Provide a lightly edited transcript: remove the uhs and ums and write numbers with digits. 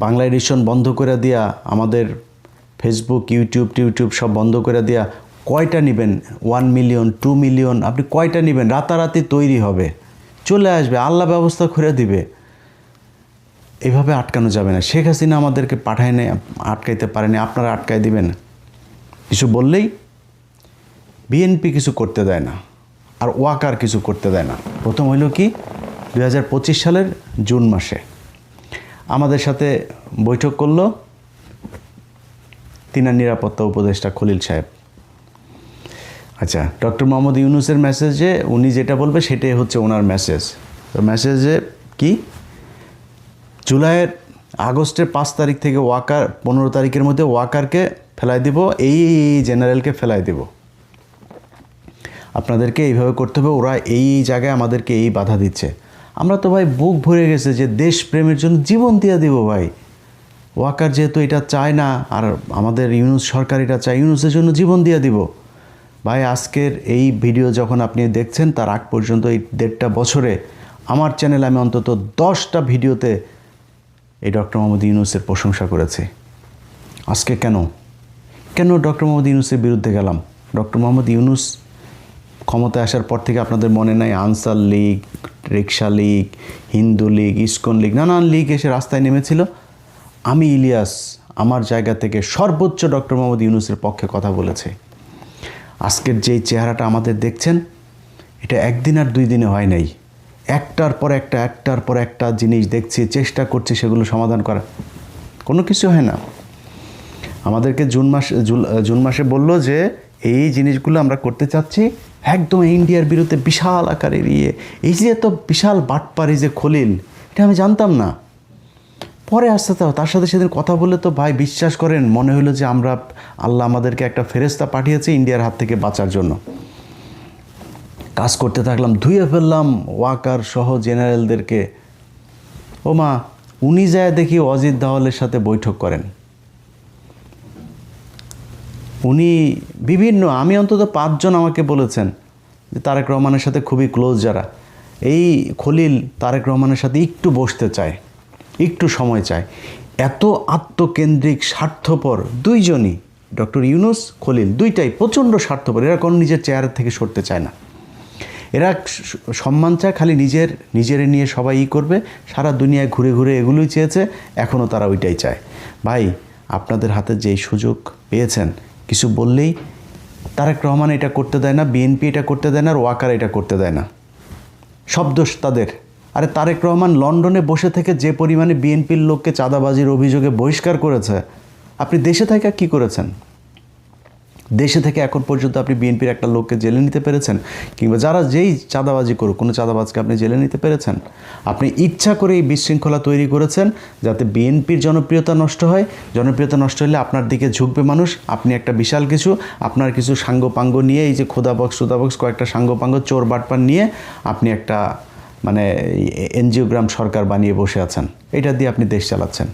Bangla addition বন্ধ করে দিয়া, আমাদের ফেসবুক ইউটিউব সব বন্ধ করে দিয়া কয়টা নেবেন? 1 মিলিয়ন 2 মিলিয়ন আপনি কয়টা নেবেন? রাতারাতি তৈরি হবে, চলে আসবে, আল্লাহ ব্যবস্থা করে দিবে। এভাবে আটকানো যাবে না। শেখ হাসিনা আমাদেরকে পাঠায় নেই, আটকাইতে পারেনি, আপনারা আটকাই দিবেন? কিছু বললেই বিএনপি কিছু করতে দেয় না, আর ওয়াকার কিছু করতে দেয় না। প্রথম হইল কি, 2025 সালের জুন মাসে আমাদের সাথে বৈঠক করলো তিনার নিরাপত্তা উপদেষ্টা খলিল সাহেব। আচ্ছা, ডক্টর মোহাম্মদ ইউনূসের মেসেজে উনি যেটা বলবে সেটাই হচ্ছে ওনার মেসেজ। তো মেসেজে কি, আগস্টের 5 তারিখ থেকে ওয়াকার, 15 তারিখের মধ্যে ওয়াকারকে ফেলাই দিব, এই জেনারেলকে ফেলাই দিব, আপনাদেরকে এইভাবে করতে হবে, ওরা এই জায়গায় আমাদেরকে এই বাধা দিচ্ছে। আমরা তো ভাই বুক ভরে গেছে যে দেশপ্রেমের জন্য জীবন দিয়ে দিব ভাই। ওয়াকার যেহেতু এটা চায় না, আর আমাদের ইউনূস সরকার এটা চায়, ইউনূসের জন্য জীবন দিয়ে দিব ভাই। আজকের এই ভিডিও যখন আপনি দেখছেন, তার আগ পর্যন্ত এই 1.5 বছরে আমার চ্যানেলে আমি অন্তত 10টা ভিডিওতে এই ডক্টর মোহাম্মদ ইউনূসের প্রশংসা করেছি। আজকে কেন ডক্টর মোহাম্মদ ইউনূসের বিরুদ্ধে গেলাম? ডক্টর মোহাম্মদ ইউনূস ক্ষমতায় আসার পর থেকে আপনাদের মনে নাই, আনসার লীগ, রিক্সা লীগ, হিন্দু লীগ, ইসকন লীগ, নানান লীগ এসে রাস্তায় নেমেছিল। আমি ইলিয়াস আমার জায়গা থেকে সর্বোচ্চ ডক্টর মোহাম্মদ ইউনূসের পক্ষে কথা বলেছে। আজকের যেই চেহারাটা আমাদের দেখছেন, এটা একদিন আর 2 দিনে হয় নাই, একটার পর একটা জিনিস দেখছি, চেষ্টা করছি সেগুলো সমাধান করা, কোনো কিছু হয় না। আমাদেরকে জুন মাসে বললো যে এই জিনিসগুলো আমরা করতে চাচ্ছি, একদম ইন্ডিয়ার বিরুদ্ধে বিশাল আকারের এই যে এত বিশাল বাটপারি যে খলিল, এটা আমি জানতাম না। পরে আসতে তার সাথে সেদিন কথা বলে তো ভাই বিশ্বাস করেন, মনে হলো যে আল্লাহ আমাদেরকে একটা ফেরেশতা পাঠিয়েছে ইন্ডিয়ার হাত থেকে বাঁচার জন্য। কাজ করতে থাকলাম, ধুয়ে ফেললাম ওয়াকার সহ জেনারেলদেরকে। ও মা, উনি যায় দেখি অজিত দাওয়ালের সাথে বৈঠক করেন। উনি বিভিন্ন, আমি অন্তত 5 জন আমাকে বলেছেন যে তারেক রহমানের সাথে খুবই ক্লোজ যারা, এই খলিল তারেক রহমানের সাথে একটু বসতে চায়, একটু সময় চায়। এত আত্মকেন্দ্রিক স্বার্থপর দুইজনই, ডক্টর ইউনূস, খলিল, দুইটাই প্রচণ্ড স্বার্থপর। এরা কোনো নিজের চেয়ারের থেকে সরতে চায় না, এরা সম্মান চায়, খালি নিজের নিয়ে সবাই করবে, সারা দুনিয়ায় ঘুরে ঘুরে এগুলোই চেয়েছে, এখনও তারা ওইটাই চায়। ভাই, আপনাদের হাতে যেই সুযোগ পেয়েছেন, কিছু বললেই তারেক রহমান এটা করতে দেয় না, বিএনপি এটা করতে দেয় না, আর ওয়াকার এটা করতে দেয় না, সব দোষ তাদের। আরে তারেক রহমান লন্ডনে বসে থেকে যে পরিমাণে বিএনপির লোককে চাঁদাবাজির অভিযোগে বহিষ্কার করেছে, আপনি দেশে থেকে কী করেছেন? দেশে থেকে এখন পর্যন্ত আপনি বিএনপির একটা লোককে জেলে নিতে পেরেছেন? কিংবা যারা যেই চাঁদাবাজি করুক, কোনো চাঁদাবাজকে আপনি জেলে নিতে পেরেছেন? আপনি ইচ্ছা করে এই বিশৃঙ্খলা তৈরি করেছেন যাতে বিএনপির জনপ্রিয়তা নষ্ট হয়। জনপ্রিয়তা নষ্ট হলে আপনার দিকে ঝুঁকবে মানুষ, আপনি একটা বিশাল কিছু, আপনার কিছু সাঙ্গপাঙ্গ নিয়ে, এই যে খোদাবক্স কয়েকটা সাঙ্গপাঙ্গ চোর বাটপার নিয়ে আপনি একটা মানে এনজিওগ্রাম সরকার বানিয়ে বসে আছেন, এটা দিয়ে আপনি দেশ চালাচ্ছেন।